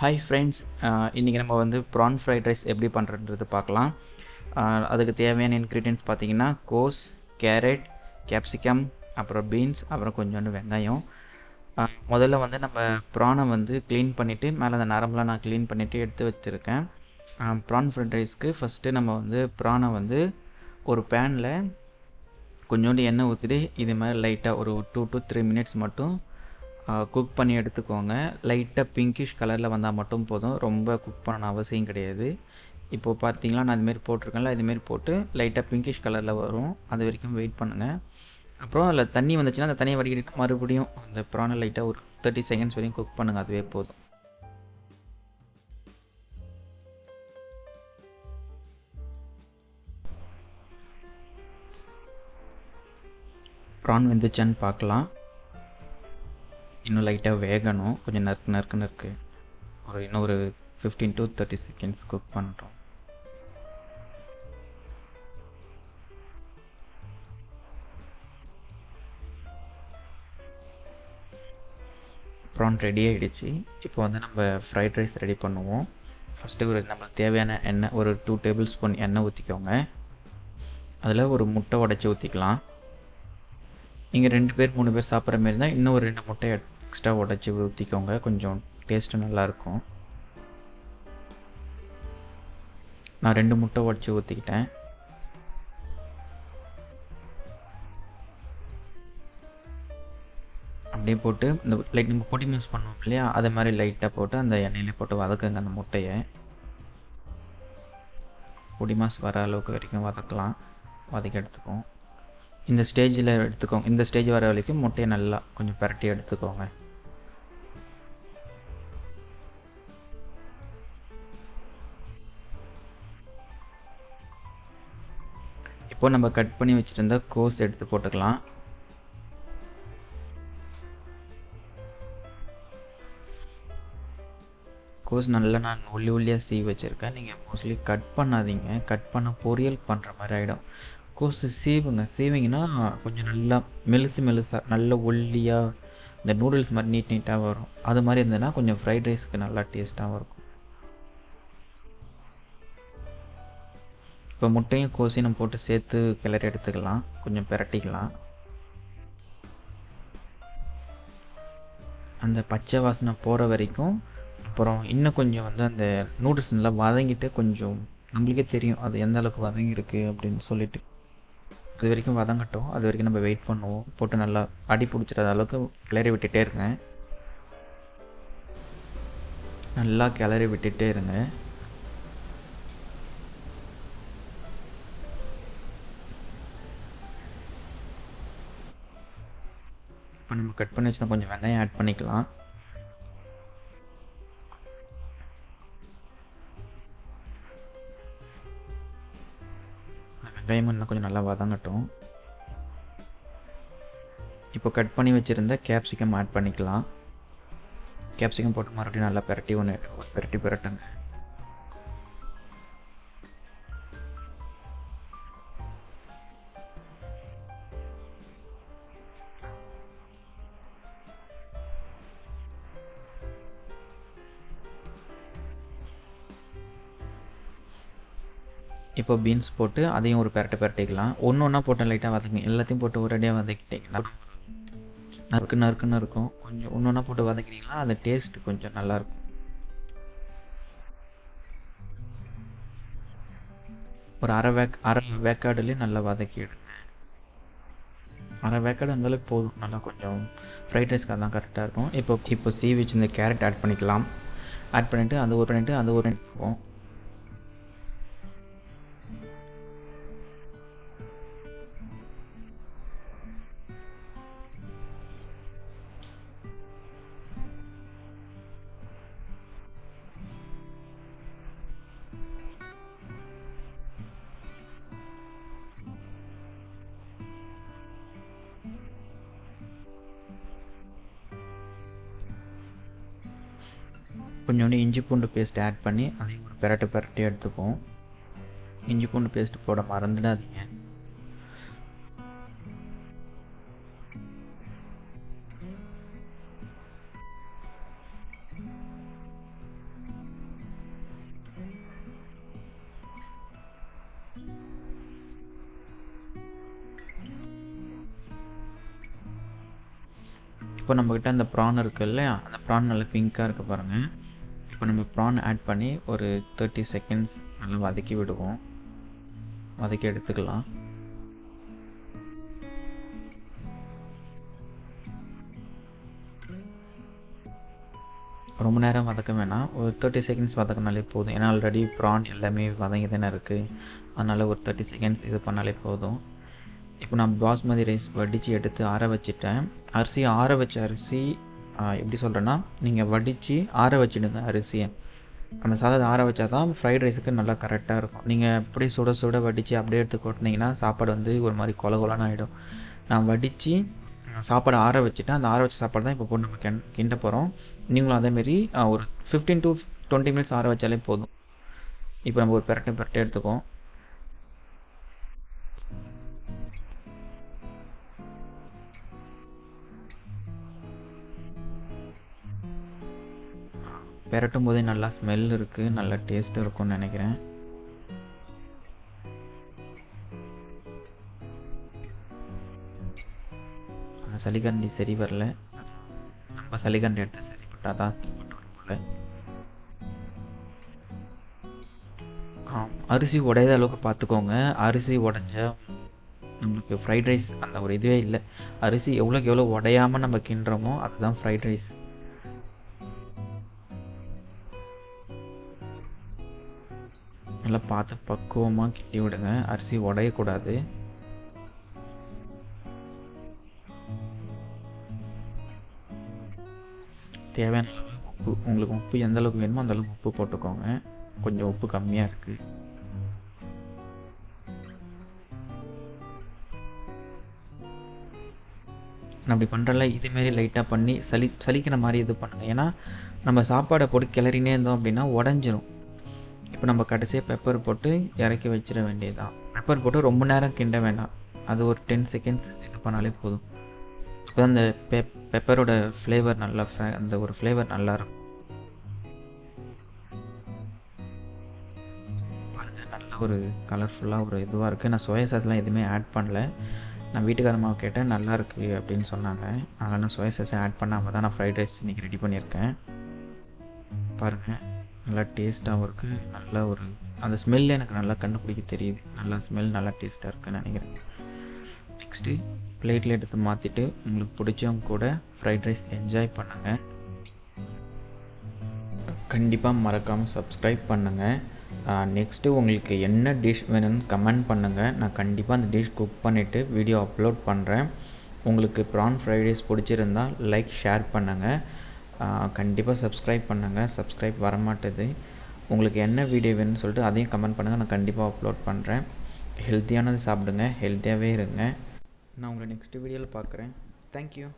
Hi friends, இன்றைக்கி நம்ம வந்து ப்ரான் ஃப்ரைட் ரைஸ் எப்படி பண்ணுறன்றது பார்க்கலாம். அதுக்கு தேவையான இன்க்ரீடியன்ட்ஸ் பார்த்தீங்கன்னா கோஸ், கேரட், கேப்சிகம், அப்புறம் பீன்ஸ், அப்புறம் கொஞ்சோண்டு வெங்காயம். முதல்ல வந்து நம்ம ப்ரானை வந்து க்ளீன் பண்ணிவிட்டு மேலே அந்த நரம்பெலாம் நான் க்ளீன் பண்ணிவிட்டு எடுத்து வச்சுருக்கேன். ப்ரான் ஃப்ரைட் ரைஸ்க்கு ஃபஸ்ட்டு நம்ம வந்து ப்ரானை வந்து ஒரு பேனில் கொஞ்சோண்டு எண்ணெய் ஊற்றிட்டு இது மாதிரி லைட்டாக ஒரு 2 to 3 மினிட்ஸ் மட்டும் குக் பண்ணி எடுத்துக்கோங்க. லைட்டாக பிங்கிஷ் கலரில் வந்தால் மட்டும் போதும், ரொம்ப குக் பண்ணணும் அவசியம் கிடையாது. இப்போது பார்த்தீங்களா நான் இதுமாரி போட்டிருக்கேன்ல, இதுமாரி போட்டு லைட்டாக பிங்கிஷ் கலரில் வரும், அது வரைக்கும் வெயிட் பண்ணுங்கள். அப்புறம் அதில் தண்ணி வந்துச்சுன்னா அந்த தண்ணியை வடிகட்டிட்டு மறுபடியும் அந்த ப்ரானை லைட்டாக ஒரு 30 செகண்ட்ஸ் வரையும் குக் பண்ணுங்கள், அதுவே போதும். ப்ரான் வெந்துச்சான்னு பார்க்கலாம். இன்னும் லைட்டாக வேகணும், கொஞ்சம் நறுக்குன்னு இருக்குது. இன்னும் ஒரு 15 to 30 செகண்ட்ஸ் குக் பண்ணுறோம். ப்ரான் ரெடி ஆகிடுச்சு. இப்போ வந்து நம்ம ஃப்ரைட் ரைஸ் ரெடி பண்ணுவோம். ஃபஸ்ட்டு நம்மளுக்கு தேவையான எண்ணெய் ஒரு 2 டேபிள் ஸ்பூன் எண்ணெய் ஊற்றிக்கோங்க. அதில் ஒரு முட்டை உடச்சி ஊற்றிக்கலாம். நீங்கள் 2 பேர் 3 பேர் சாப்பிட்ற மாரி இருந்தால் இன்னும் ஒரு 2 முட்டை எக்ஸ்ட்ரா உடச்சி ஊற்றிக்கோங்க, கொஞ்சம் டேஸ்ட்டு நல்லாயிருக்கும். நான் 2 முட்டை உடச்சி ஊற்றிக்கிட்டேன். அப்படியே போட்டு இந்த லைட் நம்ம பொடி மிக்ஸ் பண்ணுவோம் இல்லையா, அதே மாதிரி லைட்டாக போட்டு அந்த எண்ணெயிலே போட்டு வதக்குங்க. அந்த முட்டையை பொடி மாஸ் வர அளவுக்கு வரைக்கும் வதக்கலாம், வதக்கி எடுத்துக்கோம். இந்த ஸ்டேஜில் எடுத்துக்கோங்க, இந்த ஸ்டேஜ் வர வரைக்கும் முட்டையை நல்லா கொஞ்சம் பரட்டி எடுத்துக்கோங்க. இப்போ நம்ம கட் பண்ணி வச்சுருந்த கோஸ் எடுத்து போட்டுக்கலாம். கோஸ் நல்லா நான் உள்ளியாக சீவி வச்சுருக்கேன். நீங்கள் மோஸ்ட்லி கட் பண்ணாதீங்க, கட் பண்ண பொரியல் பண்ணுற மாதிரி ஆகிடும். கோஸு சீவிங்கன்னா கொஞ்சம் நல்லா மெலுசாக நல்ல ஒல்லியாக இந்த நூடுல்ஸ் மாதிரி நீட்டாக வரும். அது மாதிரி இருந்ததுன்னா கொஞ்சம் ஃப்ரைட் ரைஸ்க்கு நல்லா டேஸ்ட்டாகவும் இருக்கும். இப்போ முட்டையும் கோஸையும் நம்ம போட்டு சேர்த்து கிளறி எடுத்துக்கலாம், கொஞ்சம் பிரட்டிக்கலாம். அந்த பச்சை வாசனை போகிற வரைக்கும். அப்புறம் இன்னும் கொஞ்சம் வந்து அந்த நூடுல்ஸ் நல்லா வதங்கிட்டு கொஞ்சம் நம்மளுக்கே தெரியும் அது எந்த அளவுக்கு வதங்கியிருக்கு அப்படின்னு சொல்லிட்டு. அது வரைக்கும் வதங்கட்டும், அது வரைக்கும் நம்ம வெயிட் பண்ணுவோம். போட்டு நல்லா அடி பிடிச்சிடாத அளவுக்கு கிளறி விட்டுட்டே இருங்க, நல்லா கிளறி விட்டுட்டே இருங்க. இப்போ நம்ம கட் பண்ணி வச்சுனா கொஞ்சம் வெங்காயம் ஆட் பண்ணிக்கலாம். வெங்காயமும் இன்னும் கொஞ்சம் நல்லா வதங்கட்டும். இப்போ கட் பண்ணி வச்சுருந்த கேப்சிகம் ஆட் பண்ணிக்கலாம். கேப்சிகம் போட்டு மறுபடியும் நல்லா பிரட்டுங்க. இப்போ பீன்ஸ் போட்டு அதையும் ஒரு பிரட்டிக்கலாம். ஒன்று போட்டு லைட்டாக வதக்குங்க, எல்லாத்தையும் போட்டு ஒரேடியாக வதக்கிட்டிங்கன்னா நறுக்குன்னு இருக்கும். கொஞ்சம் ஒன்று போட்டு வதக்கினீங்கன்னா அந்த டேஸ்ட் கொஞ்சம் நல்லாயிருக்கும். ஒரு அரை வேக்காடுலேயே நல்லா வதக்கிடுங்க. அரை வேக்காடு இருந்தாலும் போதும், நல்லா கொஞ்சம் ஃப்ரைட் ரைஸ்க்கு அதான் கரெக்டாக இருக்கும். இப்போ சீவி வச்சு இந்த கேரட் ஆட் பண்ணிக்கலாம். ஆட் பண்ணிவிட்டு அது ஒரு இருக்கும். கொஞ்சோண்டு இஞ்சி பூண்டு பேஸ்ட் ஆட் பண்ணி அதையும் ஒரு பிரட்டி எடுத்துப்போம். இஞ்சி பூண்டு பேஸ்ட் போட மறந்துடாதீங்க. இப்போ நம்மக்கிட்ட அந்த ப்ரான் இருக்குது இல்லையா, அந்த ப்ரான் நல்லா பிங்க்காக இருக்குது பாருங்கள். இப்போ நம்ம ப்ரான் ஆட் பண்ணி ஒரு 30 செகண்ட்ஸ் நல்லா வதக்கி விடுவோம். வதக்கி எடுத்துக்கலாம். ரொம்ப நேரம் வதக்க வேணாம், ஒரு 30 செகண்ட்ஸ் வதக்கினாலே போதும். ஏன்னா ஆல்ரெடி ப்ரான் எல்லாமே வதங்கி தானே இருக்குது, அதனால் ஒரு 30 செகண்ட்ஸ் இது பண்ணாலே போதும். இப்போ நான் பாஸ்மதி ரைஸ் வடித்து எடுத்து ஆற வச்சுட்டேன். அரிசி ஆற வச்ச அரிசி எப்படி சொல்கிறேன்னா, நீங்கள் வடித்து ஆற வச்சுடுங்க அரிசியை. அந்த சாதத்தை ஆற வச்சா தான் ஃப்ரைட் ரைஸுக்கு நல்லா கரெக்டாக இருக்கும். நீங்கள் அப்படியே சுட சுட வடித்து அப்படியே எடுத்து கொட்டினீங்கன்னா சாப்பாடு வந்து ஒரு மாதிரி கொல கொலன்னு ஆகிடும். நான் வடித்து சாப்பாடு ஆற வச்சுட்டேன். அந்த ஆற வச்ச சாப்பாடு தான் இப்போ போட்டு நம்ம கிண்ட போகிறோம். நீங்களும் அதேமாரி ஒரு 15 to 20 மினிட்ஸ் ஆற வச்சாலே போதும். இப்போ நம்ம ஒரு பெரட்டை எடுத்துக்குவோம். பெரட்டும் போதே நல்லா ஸ்மெல் இருக்குது, நல்லா டேஸ்ட்டும் இருக்கும்னு நினைக்கிறேன். சளிகண்டி சரி வரல, நம்ம சளிகண்டி எடுத்து சரிப்பட்டால் தான் போல. அரிசி உடையாத அளவுக்கு பார்த்துக்கோங்க. அரிசி உடைஞ்ச நம்மளுக்கு ஃப்ரைட் ரைஸ் அந்த ஒரு இதுவே இல்லை. அரிசி எவ்வளோக்கு எவ்வளோ உடையாமல் நம்ம கிண்டுறோமோ அதுதான் ஃப்ரைட் ரைஸ். நல்லா பார்த்து பக்குவமாக கிண்டி விடுங்க, அரிசி உடையக்கூடாது. தேவையான அளவு உப்பு, உங்களுக்கு உப்பு எந்த அளவுக்கு வேணுமோ அந்த அளவுக்கு உப்பு போட்டுக்கோங்க. கொஞ்சம் உப்பு கம்மியாக இருக்குது. நான் அப்படி பண்ணுறல இதேமாரி லைட்டாக பண்ணி சலிக்கிற மாதிரி இது பண்ணுங்கள். ஏன்னா நம்ம சாப்பாடை போட்டு கிளறினே இருந்தோம் அப்படின்னா உடஞ்சிரும். இப்போ நம்ம கடைசியாக பெப்பர் போட்டு இறக்கி வச்சிட வேண்டியதுதான். பெப்பர் போட்டு ரொம்ப நேரம் கிண்ட வேண்டாம், அது ஒரு 10 செகண்ட்ஸ் இது பண்ணாலே போதும். அப்போ தான் அந்த பெப்பரோட ஃப்ளேவர் நல்லா அந்த ஒரு ஃப்ளேவர் நல்லா இருக்கும். பாருங்கள், நல்ல ஒரு கலர்ஃபுல்லாக ஒரு இதுவாக இருக்குது. நான் சோயா சாஸ்லாம் எதுவுமே ஆட் பண்ணல. நான் வீட்டுக்காரமாக கேட்டேன், நல்லா இருக்குது அப்படின்னு சொன்னாங்க. அதனால் நான் சோயா சாஸை ஆட் பண்ணாமல் தான் நான் ஃப்ரைட் ரைஸ் இன்றைக்கி ரெடி பண்ணியிருக்கேன். பாருங்கள், நல்லா டேஸ்ட்டாகவும் இருக்குது. நல்லா ஒரு அந்த ஸ்மெல் எனக்கு நல்லா கண்டுபிடிக்க தெரியுது. நல்லா ஸ்மெல் நல்லா டேஸ்ட்டாக இருக்குன்னு நினைக்கிறேன். நெக்ஸ்ட்டு பிளேட்டில் எடுத்து மாற்றிட்டு உங்களுக்கு பிடிச்சவங்க கூட ஃப்ரைட் ரைஸ் என்ஜாய் பண்ணுங்கள். கண்டிப்பாக மறக்காமல் சப்ஸ்கிரைப் பண்ணுங்கள். நெக்ஸ்ட்டு உங்களுக்கு என்ன டிஷ் வேணும்னு கமெண்ட் பண்ணுங்கள். நான் கண்டிப்பாக அந்த டிஷ் குக் பண்ணிவிட்டு வீடியோ அப்லோட் பண்ணுறேன். உங்களுக்கு ப்ரான் ஃப்ரைட் ரைஸ் பிடிச்சிருந்தால் லைக் ஷேர் பண்ணுங்கள். கண்டிப்பாக சப்ஸ்கிரைப் பண்ணுங்கள். சப்ஸ்கிரைப் வரமாட்டேது. உங்களுக்கு என்ன வீடியோ வேணும்னு சொல்லிட்டு அதையும் கமெண்ட் பண்ணுங்கள், நான் கண்டிப்பாக அப்லோட் பண்ணுறேன். ஹெல்த்தியானது சாப்பிடுங்க, ஹெல்த்தியாகவே இருங்க. நான் உங்களை நெக்ஸ்ட் வீடியோவில் பார்க்குறேன். தேங்க்யூ.